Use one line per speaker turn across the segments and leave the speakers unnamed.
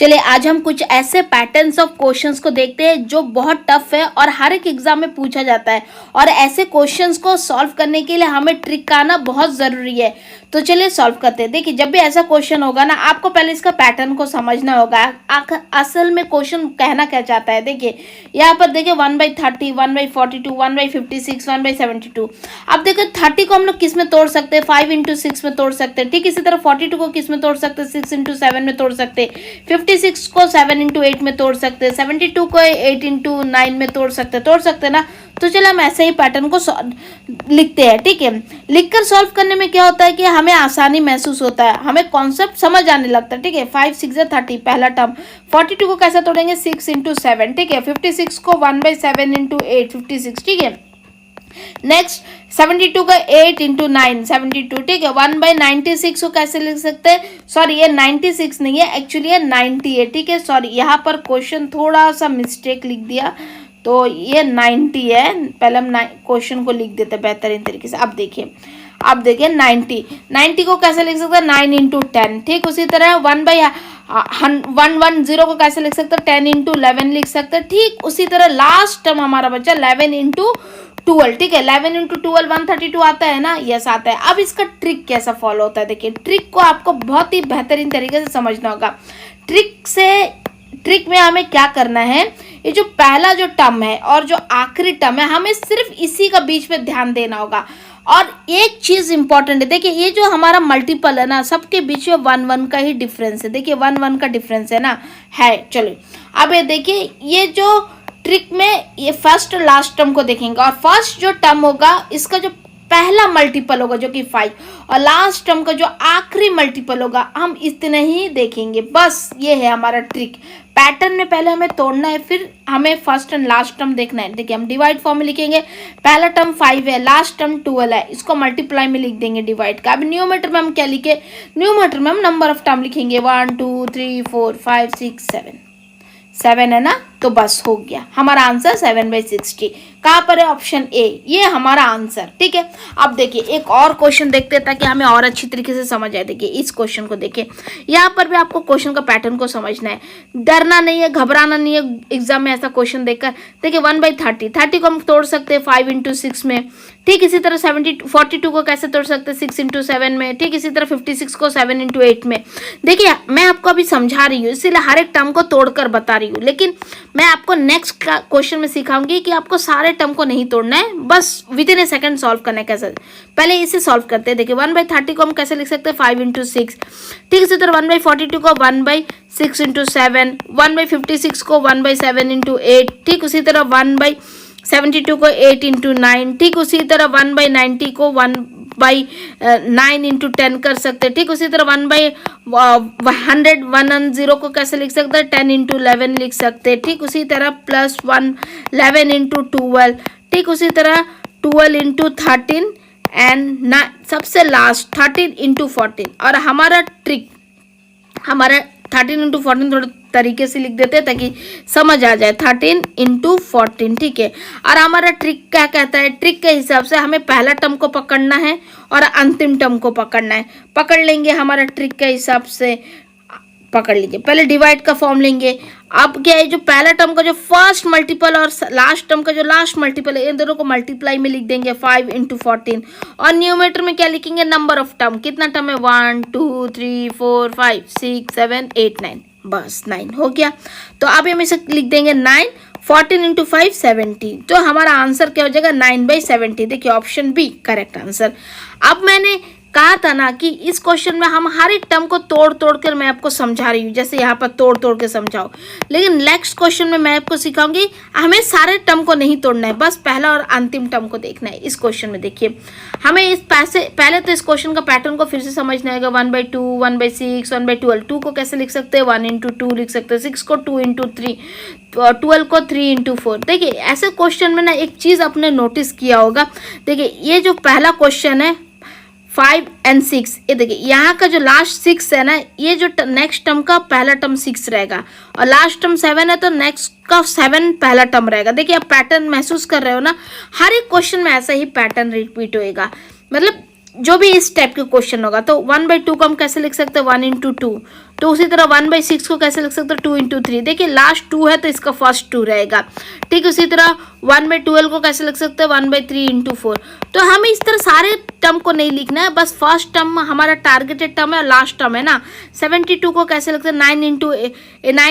चलिए आज हम कुछ ऐसे पैटर्न्स ऑफ क्वेश्चंस को देखते हैं जो बहुत टफ है और हर एक एग्जाम में पूछा जाता है और ऐसे क्वेश्चंस को सॉल्व करने के लिए हमें ट्रिक का आना बहुत ज़रूरी है। तो चलिए सॉल्व करते हैं। देखिए जब भी ऐसा क्वेश्चन होगा ना, आपको पहले इसका पैटर्न को समझना होगा। असल में क्वेश्चन कहना क्या चाहता है। देखिए यहाँ पर देखिए 1/30, 1/42, 1/56, 1/72। अब देखिए 30 को हम लोग किस में तोड़ सकते हैं, 5 × 6 में तोड़ सकते हैं। ठीक इसी तरह 42 को किस में तोड़ सकते हैं, 6 × 7 में तोड़ सकते हैं। 56 को 7 × 8 में तोड़ सकते हैं। 72 को 8 × 9 में तोड़ सकते हैं ना। तो चलो हम ऐसे ही पैटर्न को लिखते हैं। ठीक है, लिखकर सॉल्व करने में क्या होता है कि हमें आसानी महसूस होता है, हमें कॉन्सेप्ट समझ आने लगता है। ठीक है, 5 × 6 = 30 पहला टर्म। 42 को कैसे तोड़ेंगे, 6 × 7। ठीक है, 56 को 1/7 × 8, 56। ठीक है, नेक्स्ट 72 का 8 × 9, 72। ठीक है, 1/96 को कैसे लिख सकते हैं, सॉरी ये 96 नहीं है, एक्चुअली ये 90 है। ठीक है, सॉरी यहाँ पर क्वेश्चन थोड़ा सा मिस्टेक लिख दिया, तो ये 90 है। पहले हम क्वेश्चन को लिख देते हैं बेहतरीन तरीके से। अब देखिए 90 को कैसे लिख सकते हैं, 9 × 10। ठीक, उसी तरह 110 को कैसे लिख सकते हैं, 10 × 11 लिख सकते हैं। ठीक उसी तरह लास्ट टर्म हमारा बचा 11 × 12। ठीक है, 11 × 12 132 आता है ना, यस आता है। अब इसका ट्रिक कैसा फॉलो होता है, देखिए ट्रिक को आपको बहुत ही बेहतरीन तरीके से समझना होगा। ट्रिक में हमें क्या करना है, ये जो पहला जो टर्म है और जो आखिरी टर्म है, हमें सिर्फ इसी का बीच में ध्यान देना होगा। और एक चीज इंपॉर्टेंट है, देखिए ये जो हमारा मल्टीपल है ना, सबके बीच में 1 का ही डिफरेंस है। देखिए 1 का डिफरेंस है ना, है। चलो अब ये देखिए, ये जो ट्रिक में ये फर्स्ट लास्ट टर्म को देखेंगे और फर्स्ट जो टर्म होगा इसका जो पहला मल्टीपल होगा जो कि 5 और लास्ट टर्म का जो आखिरी मल्टीपल होगा हम इतने ही देखेंगे। बस ये है हमारा ट्रिक। पैटर्न में पहले हमें तोड़ना है, फिर हमें फर्स्ट एंड लास्ट टर्म देखना है। देखिए हम डिवाइड फॉर्म में लिखेंगे, पहला टर्म 5 है, लास्ट टर्म 12 है, इसको मल्टीप्लाई में लिख देंगे डिवाइड का। अब न्यूमरेटर में हम क्या लिखे, न्यूमरेटर में हम नंबर ऑफ टर्म लिखेंगे 1 2 3 4 5 6 7 है ना। तो बस हो गया हमारा आंसर 7/60। कहाँ पर है, ऑप्शन ए, ये हमारा आंसर। ठीक है, अब देखिए एक और क्वेश्चन देखते हैं ताकि हमें और अच्छी तरीके से समझ आए। देखिए इस क्वेश्चन को देखिए, यहाँ पर भी आपको क्वेश्चन का पैटर्न को समझना है, डरना नहीं है, घबराना नहीं है एग्जाम में ऐसा क्वेश्चन देखकर। देखिए 1/30 को हम तोड़ सकते हैं 5 × 6 में। ठीक इसी तरह 42 को कैसे तोड़ सकते हैं 6 × 7 में। ठीक इसी तरह 56 को 7 × 8 में। देखिए मैं आपको अभी समझा रही हूँ, इसीलिए हर एक टर्म को तोड़कर बता रही हूँ, लेकिन मैं आपको नेक्स्ट क्वेश्चन में सिखाऊंगी कि आपको सारे टर्म को नहीं तोड़ना है, बस with in A second solve करना है। कैसे, पहले इसे सॉल्व करते हैं। देखिए 1/30 को हम कैसे लिख सकते हैं, 5 × 6। ठीक इसी तरह 1/42 को 1/6 × 7, 1/56 को 1/7 × 8। ठीक उसी तरह 1/72 को 8 × 9। ठीक उसी तरह 1/90 को 1/9 × 10 कर सकते हैं। ठीक उसी तरह 100 को कैसे लिख सकते हैं, 10 × 11 लिख सकते हैं। ठीक उसी तरह +1 11 × 12। ठीक उसी तरह 12 × 13 एंड सबसे लास्ट 13 × 14। और हमारा ट्रिक, हमारा 13 × 14 थोड़ा तरीके से लिख देते हैं ताकि समझ आ जाए, 13 × 14। ठीक है, और हमारा ट्रिक क्या कहता है, ट्रिक के हिसाब से हमें पहला टर्म को पकड़ना है और अंतिम टर्म को पकड़ना है। पकड़ लेंगे हमारा ट्रिक के हिसाब से, पकड़ लीजिए। पहले डिवाइड का फॉर्म लेंगे। अब क्या है, जो पहला टर्म का जो फर्स्ट मल्टीपल और लास्ट टर्म का जो लास्ट मल्टीपल है, इन दोनों को मल्टीप्लाई में लिख देंगे 5 × 14। और न्यूमरेटर में क्या लिखेंगे, नंबर ऑफ टर्म, कितना टर्म है 1 2 3 4 5 6 7 8 9, बस 9 हो गया। तो अब हम इसे लिख देंगे 9, 14 × 5 70। तो हमारा आंसर क्या हो जाएगा, 9/70। देखिए ऑप्शन बी करेक्ट आंसर। अब मैंने कहा था ना कि इस क्वेश्चन में हम हर एक टर्म को तोड़ कर मैं आपको समझा रही हूँ, जैसे यहाँ पर तोड़ के समझाओ। लेकिन नेक्स्ट क्वेश्चन में मैं आपको सिखाऊंगी हमें सारे टर्म को नहीं तोड़ना है, बस पहला और अंतिम टर्म को देखना है। इस क्वेश्चन में देखिए हमें पहले तो इस क्वेश्चन का पैटर्न को फिर से समझना है। 1/2 1/6 1/12। 2 को कैसे लिख सकते हैं, 1 × 2 लिख सकते हैं। 6 को 2 × 3, 12 को 3 × 4। देखिए ऐसे क्वेश्चन में ना एक चीज़ आपने नोटिस किया होगा, देखिए ये जो पहला क्वेश्चन है 5 और 6, ये देखिए यहाँ का जो लास्ट 6 है ना, ये जो नेक्स्ट टर्म का पहला टर्म 6 रहेगा और लास्ट टर्म 7 है, तो नेक्स्ट का 7 पहला टर्म रहेगा। देखिए आप पैटर्न महसूस कर रहे हो ना, हर एक क्वेश्चन में ऐसा ही पैटर्न रिपीट होएगा। मतलब जो भी इस टाइप के क्वेश्चन होगा, तो 1/2 को हम कैसे लिख सकते हैं, 1 × 2। तो उसी तरह 1/6 को कैसे लिख सकते हो, 2 इंटू 3। देखिए लास्ट 2 है तो इसका फर्स्ट 2 रहेगा, ठीक। उसी तरह 1/12 को कैसे लिख सकते हैं, 1/3 इंटू 4। तो हमें इस तरह सारे टर्म को नहीं लिखना है, बस फर्स्ट टर्म हमारा टारगेटेड टर्म है, लास्ट टर्म है ना। 72 को कैसे लिखते हैं, 9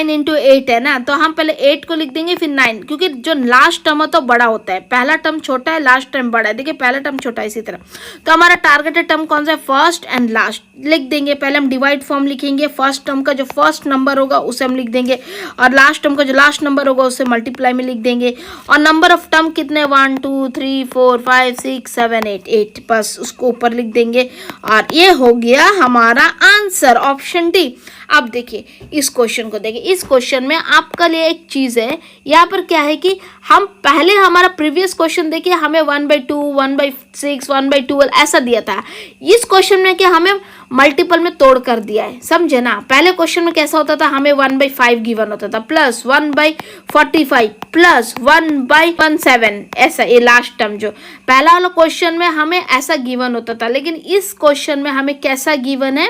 इंटू 8 है ना, तो हम पहले 8 को लिख देंगे फिर 9, क्योंकि जो लास्ट टर्म है तो बड़ा होता है, पहला टर्म छोटा है लास्ट टर्म बड़ा है। देखिए पहला टर्म छोटा है, इसी तरह तो हमारा टारगेटेड टर्म कौन सा है, फर्स्ट एंड लास्ट लिख देंगे। पहले हम डिवाइड फॉर्म लिखेंगे, फर्स्ट टर्म का जो फर्स्ट नंबर होगा उसे हम लिख देंगे, और लास्ट टर्म का जो लास्ट नंबर होगा उसे मल्टीप्लाई में लिख देंगे। और नंबर ऑफ टर्म कितने, 1 2 3 4 5 6 7 8, बस उसको ऊपर लिख देंगे, और ये हो गया हमारा आंसर, ऑप्शन डी। अब देखिए इस क्वेश्चन को देखिए, इस क्वेश्चन में आपका लिए एक चीज है, यहाँ पर क्या है कि हम पहले हमारा प्रीवियस क्वेश्चन देखिए हमें 1/2 1/6 1/12 ऐसा दिया था। इस क्वेश्चन में क्या हमें मल्टीपल में तोड़ कर दिया है, समझे ना। पहले क्वेश्चन में कैसा होता था, हमें 1/5 गिवन होता था, प्लस 1/45 प्लस 1/17, ऐसा ये लास्ट टर्म जो पहला वाला क्वेश्चन में हमें ऐसा गिवन होता था। लेकिन इस क्वेश्चन में हमें कैसा गिवन है,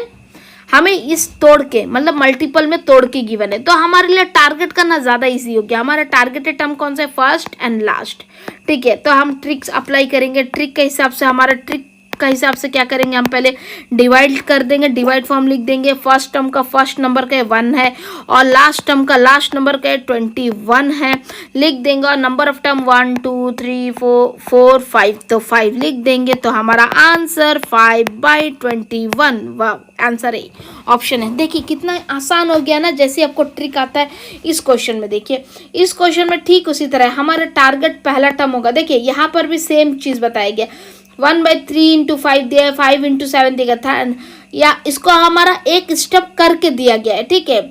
हमें इस तोड़ के मतलब मल्टीपल में तोड़ के गिवन है, तो हमारे लिए टारगेट करना ज़्यादा इजी हो गया। हमारा टारगेटेड टर्म कौन सा है, फर्स्ट एंड लास्ट, ठीक है। तो हम ट्रिक्स अप्लाई करेंगे, ट्रिक के हिसाब से हमारा ट्रिक का हिसाब से क्या करेंगे, हम पहले डिवाइड कर देंगे, डिवाइड फॉर्म लिख देंगे। फर्स्ट टर्म का फर्स्ट नंबर का 1 है और लास्ट टर्म का लास्ट नंबर का 21 है, लिख देंगे। और नंबर ऑफ टर्म 1 2 3 4 5, तो 5 लिख देंगे। तो हमारा आंसर 5/21, वाह आंसर है, ऑप्शन है। देखिए कितना आसान हो गया ना, जैसे आपको ट्रिक आता है इस क्वेश्चन में। देखिए इस क्वेश्चन में ठीक उसी तरह हमारा टारगेट पहला टर्म होगा। देखिए यहाँ पर भी सेम चीज़ बताया गया, 1/3 इंटू 5 दिया है, 5 इंटू 7 दिया था, या इसको हमारा एक स्टेप करके दिया गया है, ठीक है।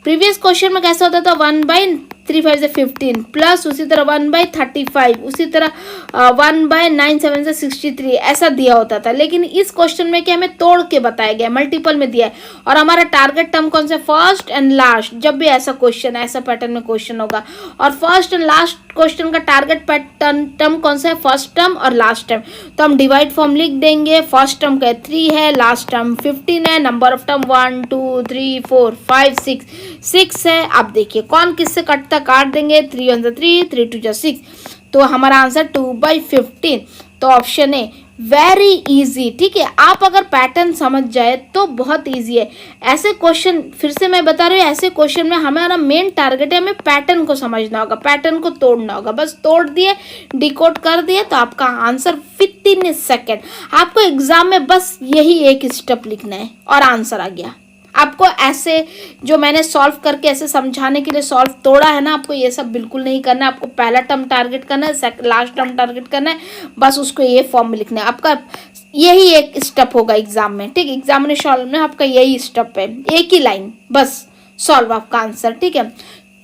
प्रीवियस क्वेश्चन में कैसा होता था, 1/3 से 15 प्लस उसी तरह 1/35, उसी तरह 1/9 से 63 ऐसा दिया होता था। लेकिन इस क्वेश्चन में क्या हमें तोड़ के बताया गया, मल्टीपल में दिया है, और हमारा टारगेट टर्म कौन सा, फर्स्ट एंड लास्ट। जब भी ऐसा क्वेश्चन ऐसा पैटर्न में क्वेश्चन होगा, और फर्स्ट एंड लास्ट क्वेश्चन का टारगेट पैटर्न टर्म कौन सा है, फर्स्ट टर्म और लास्ट टर्म। तो हम डिवाइड फॉर्म लिख देंगे, फर्स्ट टर्म का 3 है, लास्ट टर्म 15 है, नंबर ऑफ टर्म 1 2 3 4 5 6 है। अब देखिए कौन किससे कटता, काट देंगे, 3 1 3 3 2 6, तो हमारा आंसर 2/15। तो ऑप्शन है वेरी इजी, ठीक है। आप अगर पैटर्न समझ जाए तो बहुत इजी है। ऐसे क्वेश्चन फिर से मैं बता रही हूँ, ऐसे क्वेश्चन में हमारा मेन टारगेट है, हमें पैटर्न को समझना होगा, पैटर्न को तोड़ना होगा। बस तोड़ दिए, डिकोड कर दिए, तो आपका आंसर विथिन सेकेंड। आपको एग्जाम में बस यही एक स्टेप लिखना है और आंसर आ गया। आपको ऐसे जो मैंने सॉल्व करके ऐसे समझाने के लिए सॉल्व तोड़ा है ना, आपको ये सब बिल्कुल नहीं करना है। आपको पहला टर्म टारगेट करना है, लास्ट टर्म टारगेट करना है, बस उसको ये फॉर्म में लिखना है। आपका यही एक स्टेप होगा एग्जाम में, ठीक है। एग्जामिनेशन में आपका यही स्टेप है, एक ही लाइन, बस सॉल्व आपका आंसर, ठीक है।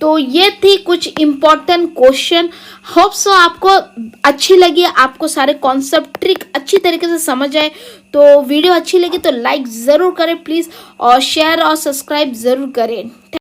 तो ये थी कुछ इम्पोर्टेंट क्वेश्चन। होप सो आपको अच्छी लगी, आपको सारे कॉन्सेप्ट ट्रिक अच्छी तरीके से समझ आए। तो वीडियो अच्छी लगी तो लाइक ज़रूर करें प्लीज़, और शेयर और सब्सक्राइब ज़रूर करें।